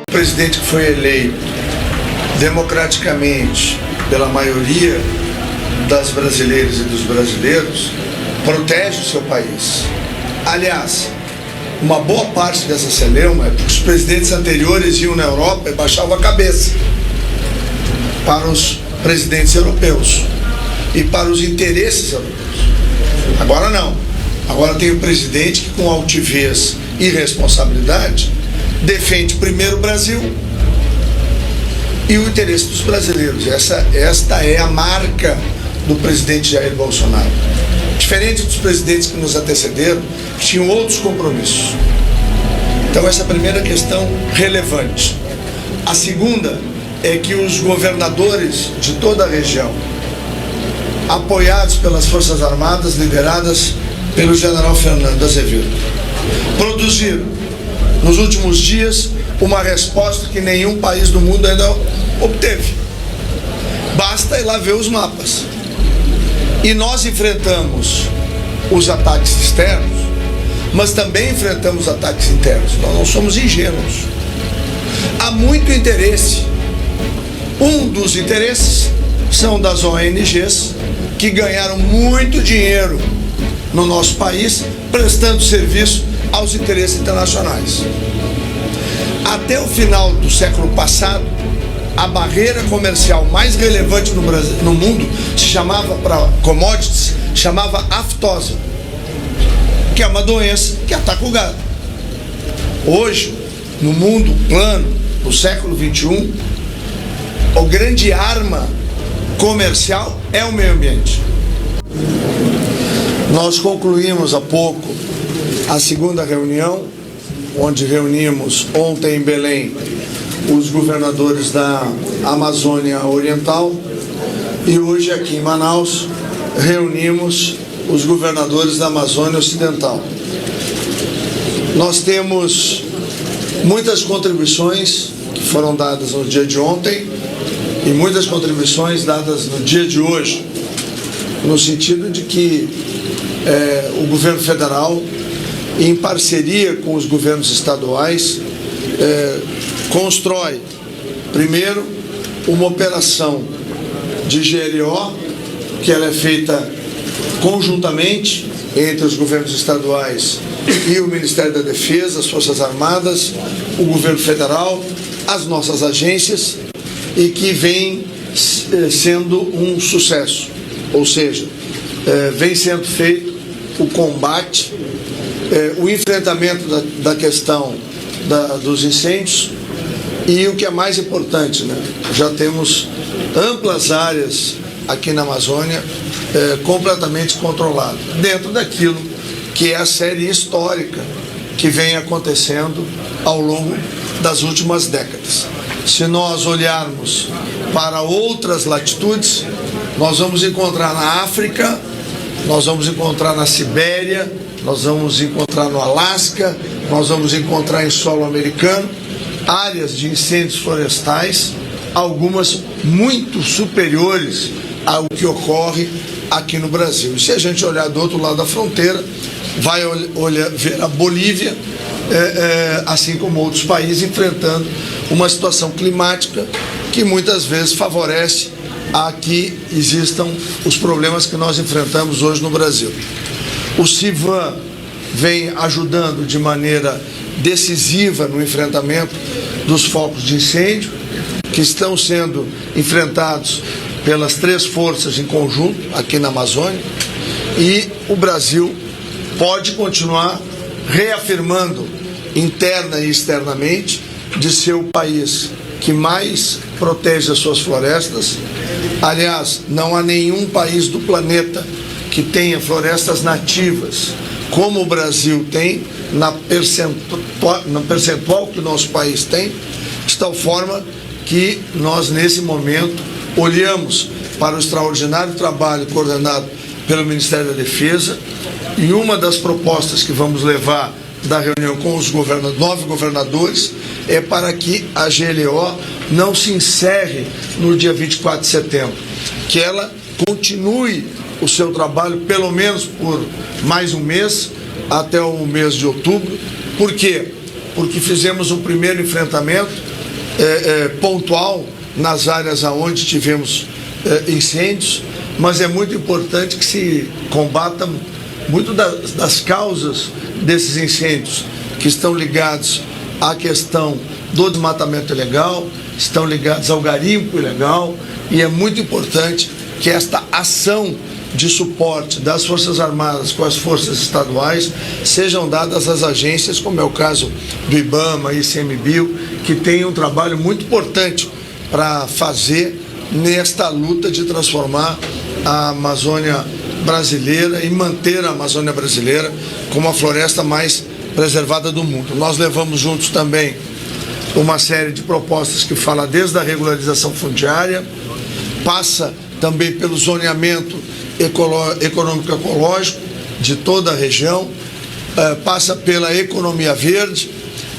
O presidente que foi eleito democraticamente pela maioria das brasileiras e dos brasileiros protege o seu país. Aliás, uma boa parte dessa celeuma é porque os presidentes anteriores iam na Europa e baixavam a cabeça para os presidentes europeus e para os interesses europeus. Agora não. Agora tem o presidente que, com altivez e responsabilidade, defende primeiro o Brasil e o interesse dos brasileiros. Esta é a marca do presidente Jair Bolsonaro. Diferente dos presidentes que nos antecederam, que tinham outros compromissos. Então essa é a primeira questão relevante. A segunda é que os governadores de toda a região, apoiados pelas Forças Armadas, lideradas pelo general Fernando Azevedo, produziram nos últimos dias uma resposta que nenhum país do mundo ainda obteve. Basta ir lá ver os mapas. E nós enfrentamos os ataques externos, mas também enfrentamos ataques internos. Nós não somos ingênuos. Há muito interesse. Um dos interesses são das ONGs, que ganharam muito dinheiro no nosso país, prestando serviço aos interesses internacionais. Até o final do século passado, a barreira comercial mais relevante no mundo se chamava, para commodities, chamava aftosa, que é uma doença que ataca o gado. Hoje, no mundo plano, no século XXI, a grande arma comercial é o meio ambiente. Nós concluímos há pouco a segunda reunião, onde reunimos ontem em Belém os governadores da Amazônia Oriental e hoje aqui em Manaus reunimos os governadores da Amazônia Ocidental. Nós temos muitas contribuições que foram dadas no dia de ontem e muitas contribuições dadas no dia de hoje, no sentido de que o governo federal, em parceria com os governos estaduais, constrói, primeiro, uma operação de GLO, que ela é feita conjuntamente entre os governos estaduais e o Ministério da Defesa, as Forças Armadas, o governo federal, as nossas agências, e que vem sendo um sucesso. Ou seja, vem sendo feito o combate, o enfrentamento da questão dos incêndios e o que é mais importante, né? Já temos amplas áreas aqui na Amazônia completamente controladas, dentro daquilo que é a série histórica que vem acontecendo ao longo das últimas décadas. Se nós olharmos para outras latitudes, nós vamos encontrar na África, nós vamos encontrar na Sibéria, nós vamos encontrar no Alasca, nós vamos encontrar em solo americano áreas de incêndios florestais, algumas muito superiores ao que ocorre aqui no Brasil. E se a gente olhar do outro lado da fronteira, vai ver a Bolívia, assim como outros países, enfrentando uma situação climática que muitas vezes favorece a que existam os problemas que nós enfrentamos hoje no Brasil. O CIVAM vem ajudando de maneira decisiva no enfrentamento dos focos de incêndio, que estão sendo enfrentados pelas 3 forças em conjunto aqui na Amazônia, e o Brasil pode continuar reafirmando interna e externamente de ser o país que mais protege as suas florestas. Aliás, não há nenhum país do planeta que tenha florestas nativas como o Brasil tem, no percentual que o nosso país tem, de tal forma que nós, nesse momento, olhamos para o extraordinário trabalho coordenado pelo Ministério da Defesa, e uma das propostas que vamos levar da reunião com os 9 governadores é para que a GLO não se encerre no dia 24 de setembro, que ela continue o seu trabalho pelo menos por mais um mês, até o mês de outubro. Por quê? porque fizemos um primeiro enfrentamento pontual nas áreas onde tivemos incêndios, mas é muito importante que se combata muito das causas desses incêndios, que estão ligados à questão do desmatamento ilegal, estão ligados ao garimpo ilegal, e é muito importante que esta ação de suporte das Forças Armadas com as forças estaduais sejam dadas às agências, como é o caso do IBAMA e ICMBio, que tem um trabalho muito importante para fazer nesta luta de transformar a Amazônia brasileira e manter a Amazônia brasileira como a floresta mais preservada do mundo. Nós levamos juntos também uma série de propostas que fala desde a regularização fundiária, passa também pelo zoneamento econômico-ecológico de toda a região, passa pela economia verde,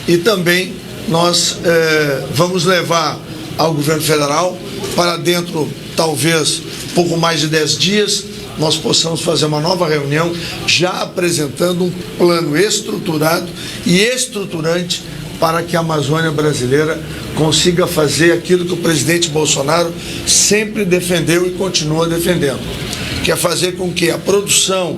e também nós vamos levar ao governo federal para dentro, talvez, pouco mais de 10 dias, nós possamos fazer uma nova reunião já apresentando um plano estruturado e estruturante para que a Amazônia brasileira consiga fazer aquilo que o presidente Bolsonaro sempre defendeu e continua defendendo, que é fazer com que a produção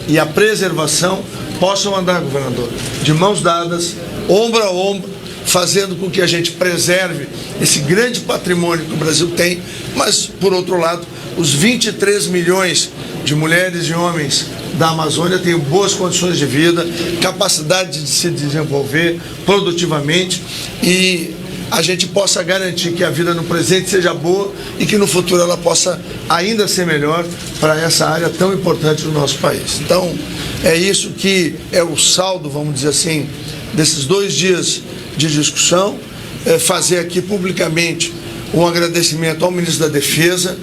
e a preservação possam andar, governador, de mãos dadas, ombro a ombro, fazendo com que a gente preserve esse grande patrimônio que o Brasil tem, mas, por outro lado, os 23 milhões de mulheres e homens da Amazônia tenham boas condições de vida, capacidade de se desenvolver produtivamente, e a gente possa garantir que a vida no presente seja boa e que no futuro ela possa ainda ser melhor para essa área tão importante do nosso país. Então, é isso que é o saldo, vamos dizer assim, desses 2 dias de discussão. Fazer aqui publicamente um agradecimento ao ministro da Defesa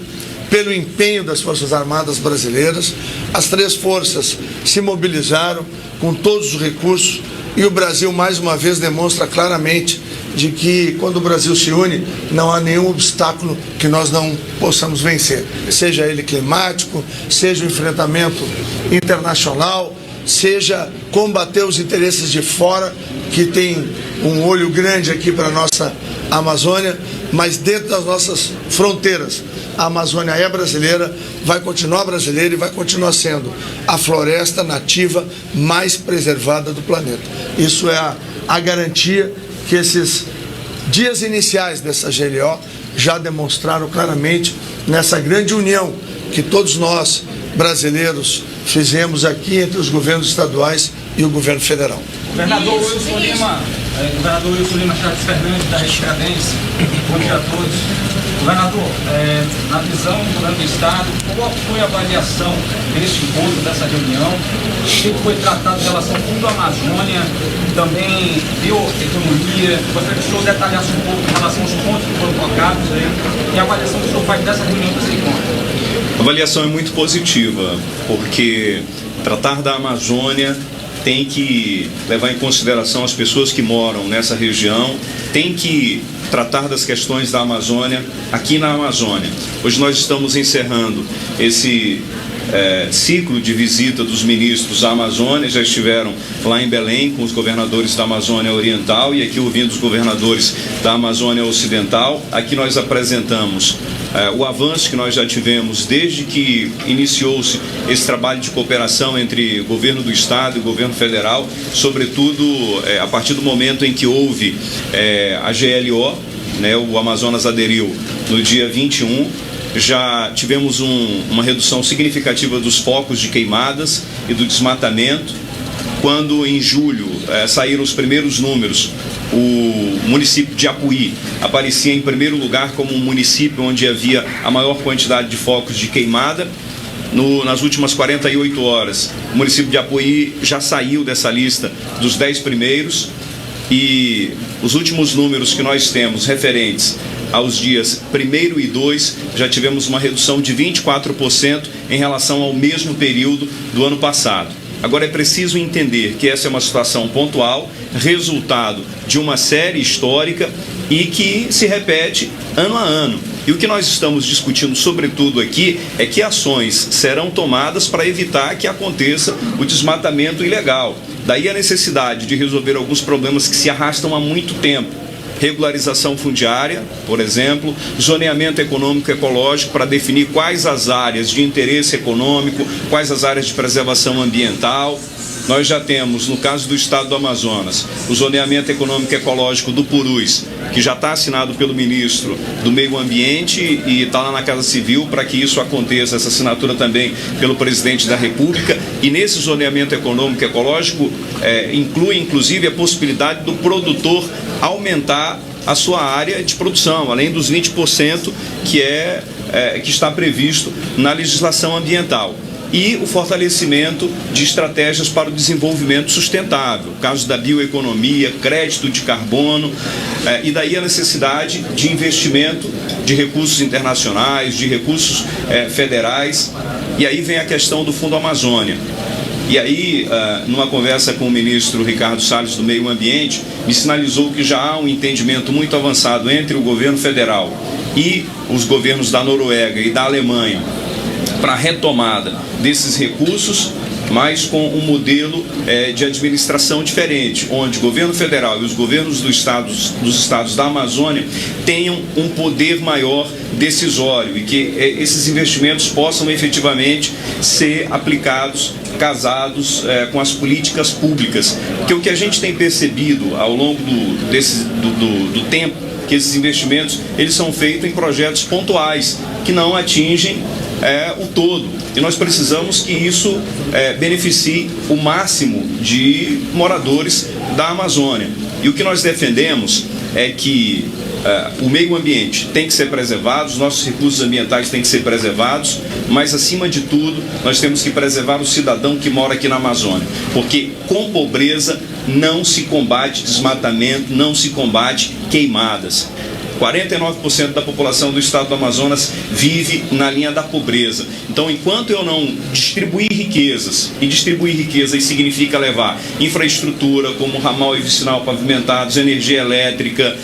pelo empenho das Forças Armadas brasileiras. As 3 forças se mobilizaram com todos os recursos e o Brasil, mais uma vez, demonstra claramente de que, quando o Brasil se une, não há nenhum obstáculo que nós não possamos vencer, seja ele climático, seja o enfrentamento internacional, seja combater os interesses de fora, que tem um olho grande aqui para a nossa Amazônia, mas dentro das nossas fronteiras, a Amazônia é brasileira, vai continuar brasileira e vai continuar sendo a floresta nativa mais preservada do planeta. Isso é a garantia que esses dias iniciais dessa GLO já demonstraram claramente nessa grande união que todos nós, brasileiros, fizemos aqui entre os governos estaduais e o governo federal. Governador Wilson Lima Chaves Fernandes, da Restradentes, bom dia a todos. Governador, na visão do governo do Estado, qual foi a avaliação deste encontro, dessa reunião? O que foi tratado em relação ao Fundo Amazônia, também bioeconomia? Gostaria que o senhor detalhasse um pouco em relação aos pontos que foram tocados aí, e a avaliação que o senhor faz dessa reunião, desse encontro. A avaliação é muito positiva, porque tratar da Amazônia tem que levar em consideração as pessoas que moram nessa região, tem que tratar das questões da Amazônia aqui na Amazônia. Hoje nós estamos encerrando esse ciclo de visita dos ministros à Amazônia, já estiveram lá em Belém com os governadores da Amazônia Oriental e aqui ouvindo os governadores da Amazônia Ocidental. Aqui nós apresentamos o avanço que nós já tivemos desde que iniciou-se esse trabalho de cooperação entre o governo do Estado e o governo federal, sobretudo a partir do momento em que houve a GLO, né, o Amazonas aderiu no dia 21, já tivemos uma redução significativa dos focos de queimadas e do desmatamento. Quando em julho saíram os primeiros números, o município de Apuí aparecia em primeiro lugar como um município onde havia a maior quantidade de focos de queimada. Nas últimas 48 horas, o município de Apuí já saiu dessa lista dos 10 primeiros, e os últimos números que nós temos referentes aos dias 1º e 2, já tivemos uma redução de 24% em relação ao mesmo período do ano passado. Agora é preciso entender que essa é uma situação pontual, resultado de uma série histórica e que se repete ano a ano. E o que nós estamos discutindo, sobretudo aqui, é que ações serão tomadas para evitar que aconteça o desmatamento ilegal. Daí a necessidade de resolver alguns problemas que se arrastam há muito tempo. Regularização fundiária, por exemplo, zoneamento econômico ecológico para definir quais as áreas de interesse econômico, quais as áreas de preservação ambiental. Nós já temos, no caso do estado do Amazonas, o zoneamento econômico ecológico do Purus, que já está assinado pelo ministro do Meio Ambiente e está lá na Casa Civil para que isso aconteça, essa assinatura também pelo presidente da República. E nesse zoneamento econômico ecológico inclui inclusive a possibilidade do produtor aumentar a sua área de produção, além dos 20% que está previsto na legislação ambiental. E o fortalecimento de estratégias para o desenvolvimento sustentável, caso da bioeconomia, crédito de carbono, e daí a necessidade de investimento de recursos internacionais, de recursos federais, e aí vem a questão do Fundo Amazônia. E aí, numa conversa com o ministro Ricardo Salles do Meio Ambiente, me sinalizou que já há um entendimento muito avançado entre o governo federal e os governos da Noruega e da Alemanha para a retomada desses recursos, mas com um modelo de administração diferente, onde o governo federal e os governos dos estados da Amazônia tenham um poder maior decisório e que esses investimentos possam efetivamente ser aplicados, casados com as políticas públicas. Porque o que a gente tem percebido ao longo do tempo, que esses investimentos eles são feitos em projetos pontuais, que não atingem o todo. E nós precisamos que isso beneficie o máximo de moradores da Amazônia. E o que nós defendemos é que o meio ambiente tem que ser preservado, os nossos recursos ambientais têm que ser preservados, mas acima de tudo nós temos que preservar o cidadão que mora aqui na Amazônia, porque com pobreza não se combate desmatamento, não se combate queimadas. 49% da população do estado do Amazonas vive na linha da pobreza. Então, enquanto eu não distribuir riquezas, e distribuir riqueza significa levar infraestrutura como ramal e vicinal pavimentados, energia elétrica,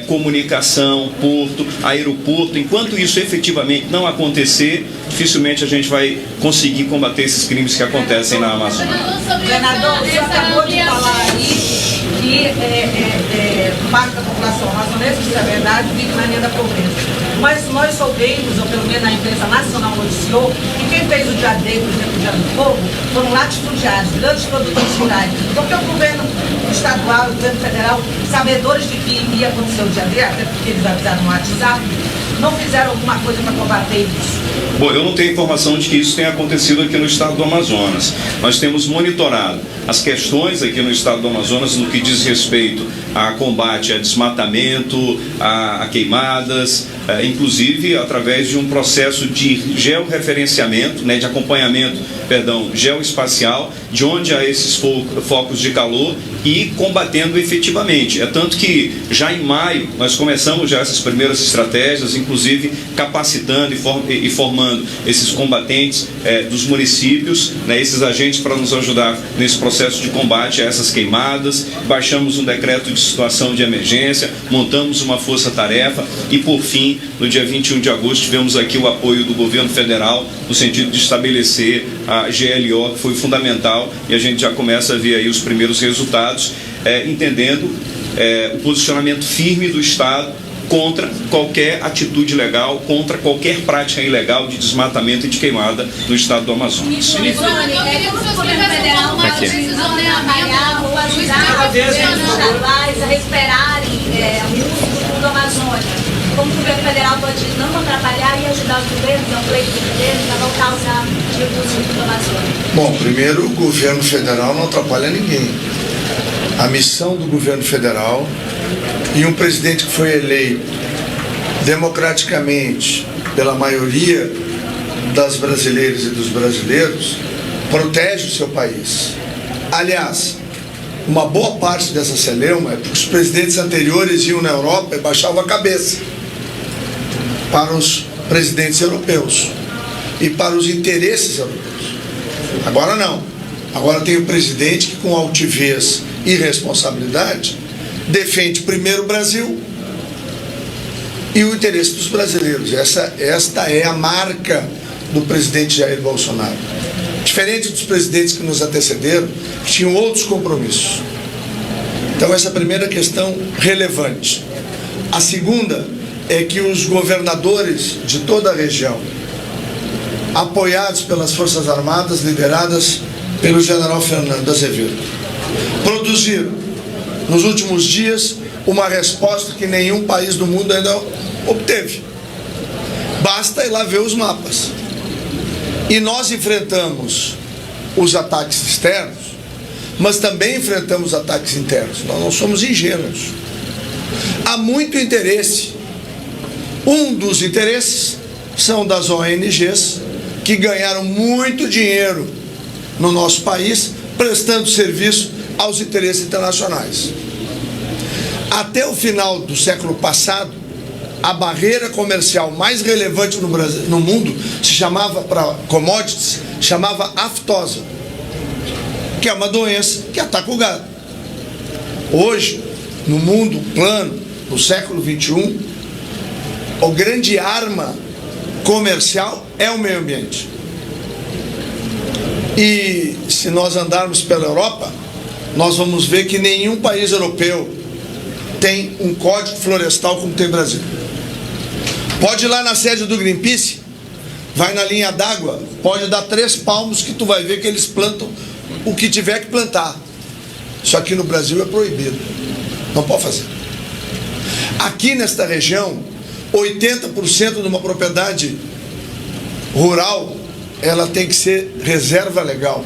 comunicação, porto, aeroporto, enquanto isso efetivamente não acontecer, dificilmente a gente vai conseguir combater esses crimes que acontecem na Amazônia. Governador, o senhor acabou de falar aí que parte da população amazonense, isso é verdade, vive na linha da pobreza. Mas nós soubemos, ou pelo menos a imprensa nacional noticiou, que quem fez o dia D, por exemplo, o Dia do Povo, foram latifundiários, grandes produtores rurais. Porque o governo estadual e o governo federal, sabedores de que ia acontecer o dia D, até porque eles avisaram no WhatsApp, não fizeram alguma coisa para combater isso? Bom, eu não tenho informação de que isso tenha acontecido aqui no estado do Amazonas. Nós temos monitorado as questões aqui no estado do Amazonas no que diz respeito a combate a desmatamento, a queimadas, inclusive através de um processo de georreferenciamento, de acompanhamento, geoespacial, de onde há esses focos de calor e combatendo efetivamente. É tanto que já em maio nós começamos já essas primeiras estratégias, inclusive capacitando e formando esses combatentes dos municípios, esses agentes para nos ajudar nesse processo de combate a essas queimadas. Baixamos um decreto de situação de emergência, montamos uma força-tarefa e, por fim, no dia 21 de agosto, tivemos aqui o apoio do governo federal no sentido de estabelecer a GLO, que foi fundamental, e a gente já começa a ver aí os primeiros resultados, entendendo o posicionamento firme do Estado contra qualquer atitude ilegal, contra qualquer prática ilegal de desmatamento e de queimada no estado do Amazonas. Como o governo federal vai trabalhar ou ajudar os governos estaduais a recuperarem o uso do Fundo Amazônia? Como o governo federal pode não atrapalhar e ajudar os governos, ao pleito dos governos, a voltar a usar os recursos do Fundo Amazônia? Bom, primeiro, o governo federal não atrapalha ninguém. A missão do governo federal e um presidente que foi eleito democraticamente pela maioria das brasileiras e dos brasileiros protege o seu país. Aliás, uma boa parte dessa celeuma é porque os presidentes anteriores iam na Europa e baixavam a cabeça para os presidentes europeus e para os interesses europeus. Agora não. Agora tem o presidente que, com altivez e responsabilidade, defende primeiro o Brasil e o interesse dos brasileiros. Esta é a marca do presidente Jair Bolsonaro. diferente dos presidentes que nos antecederam, que tinham outros compromissos. Então, essa é a primeira questão relevante. A segunda é que os governadores de toda a região, apoiados pelas Forças Armadas, lideradas pelo general Fernando Azevedo, produziram, nos últimos dias, uma resposta que nenhum país do mundo ainda obteve. Basta ir lá ver os mapas. E nós enfrentamos os ataques externos, mas também enfrentamos ataques internos. Nós não somos ingênuos. Há muito interesse. Um dos interesses são das ONGs, que ganharam muito dinheiro no nosso país, prestando serviço aos interesses internacionais. Até o final do século passado, a barreira comercial mais relevante no Brasil, no mundo, se chamava, para commodities, chamava aftosa, que é uma doença que ataca o gado. Hoje, no mundo plano, no século XXI, a grande arma comercial é o meio ambiente. E se nós andarmos pela Europa, nós vamos ver que nenhum país europeu tem um código florestal como tem o Brasil. Pode ir lá na sede do Greenpeace, vai na linha d'água, pode dar 3 palmos que tu vai ver que eles plantam o que tiver que plantar. Isso aqui no Brasil é proibido, não pode fazer. Aqui nesta região, 80% de uma propriedade rural, ela tem que ser reserva legal.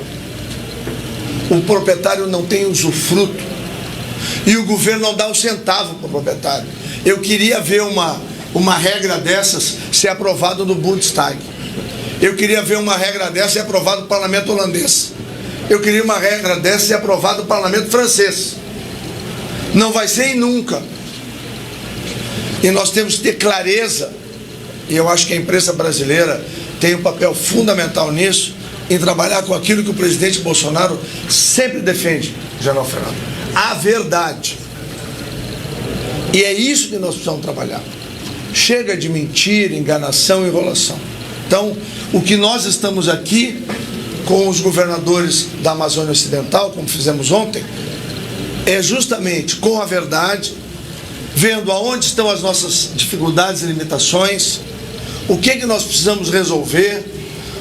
O proprietário não tem usufruto e o governo não dá um centavo para o proprietário. Eu queria ver uma regra dessas ser aprovada no Bundestag. Eu queria ver uma regra dessa ser aprovada no parlamento holandês. Eu queria uma regra dessa ser aprovada no parlamento francês. Não vai ser e nunca. E nós temos que ter clareza, e eu acho que a imprensa brasileira tem um papel fundamental nisso, em trabalhar com aquilo que o presidente Bolsonaro sempre defende, general Fernando: a verdade. E é isso que nós precisamos trabalhar. Chega de mentira, enganação e enrolação. Então, o que nós estamos aqui com os governadores da Amazônia Ocidental, como fizemos ontem, é justamente com a verdade, vendo aonde estão as nossas dificuldades e limitações, o que nós precisamos resolver,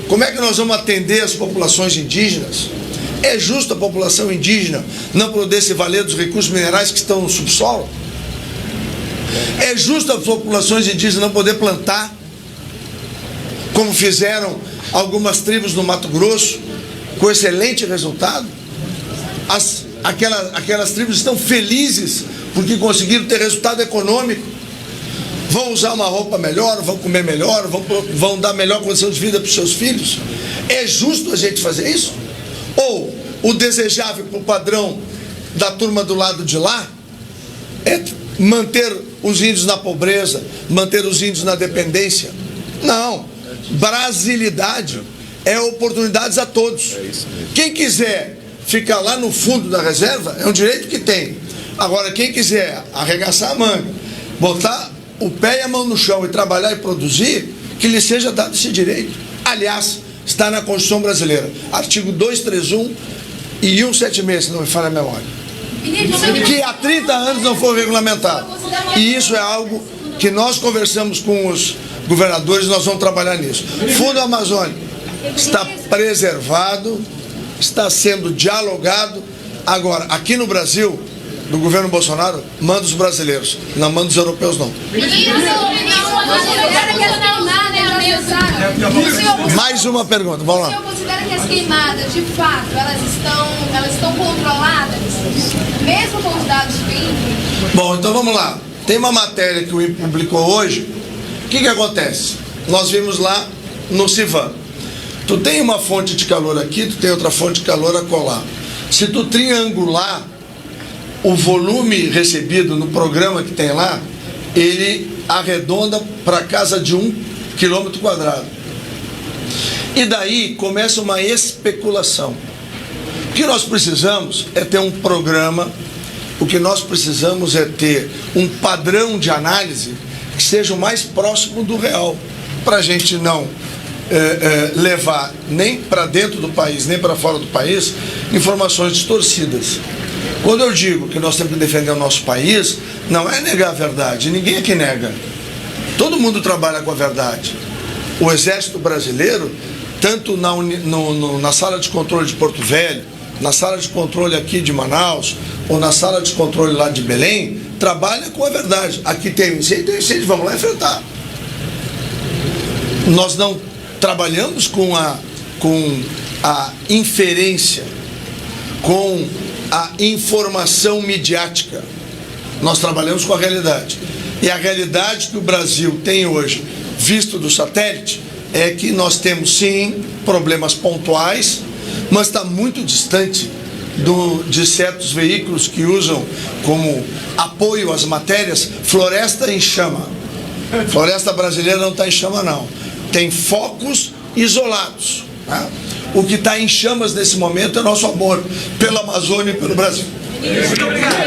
como é que nós vamos atender as populações indígenas. É justo a população indígena não poder se valer dos recursos minerais que estão no subsolo? É justo as populações indígenas não poder plantar, como fizeram algumas tribos no Mato Grosso, com excelente resultado? Aquelas tribos estão felizes porque conseguiram ter resultado econômico. Vão usar uma roupa melhor, vão comer melhor, vão dar melhor condição de vida para os seus filhos. É justo a gente fazer isso? Ou o desejável para o padrão da turma do lado de lá é manter os índios na pobreza, manter os índios na dependência? Não. Brasilidade é oportunidades a todos. Quem quiser ficar lá no fundo da reserva é um direito que tem. Agora, quem quiser arregaçar a manga, botar o pé e a mão no chão e trabalhar e produzir, que lhe seja dado esse direito. Aliás, está na Constituição Brasileira, artigo 231 e 176, se não me falha a memória, que há 30 anos não foi regulamentado. E isso é algo que nós conversamos com os governadores, nós vamos trabalhar nisso. O Fundo Amazônia está preservado, está sendo dialogado. Agora, aqui no Brasil, do governo Bolsonaro, manda os brasileiros, não manda os europeus, não. Mais uma pergunta, vamos lá. O senhor considera que as queimadas, de fato, elas estão controladas, mesmo com os dados do INPE? Bom, então vamos lá. Tem uma matéria que o INPE publicou hoje. O que acontece? Nós vimos lá no Civan. Tu tem uma fonte de calor aqui, tu tem outra fonte de calor acolá. Se tu triangular o volume recebido no programa que tem lá, ele arredonda para casa de 1 quilômetro quadrado. E daí começa uma especulação. O que nós precisamos é ter um programa, o que nós precisamos é ter um padrão de análise que seja o mais próximo do real, para a gente não levar nem para dentro do país, nem para fora do país, informações distorcidas. Quando eu digo que nós temos que defender o nosso país, não é negar a verdade, ninguém aqui nega. Todo mundo trabalha com a verdade. O Exército Brasileiro, tanto na sala de controle de Porto Velho, na sala de controle aqui de Manaus, ou na sala de controle lá de Belém, trabalha com a verdade. Aqui tem incêndio, vamos lá enfrentar. Nós não trabalhamos com a inferência, com a informação midiática. Nós trabalhamos com a realidade. E a realidade que o Brasil tem hoje, visto do satélite, é que nós temos sim problemas pontuais, mas está muito distante de certos veículos que usam como apoio às matérias floresta em chama. Floresta brasileira não está em chama, não. Tem focos isolados. Tá? O que está em chamas nesse momento é nosso amor pela Amazônia e pelo Brasil. Muito obrigado.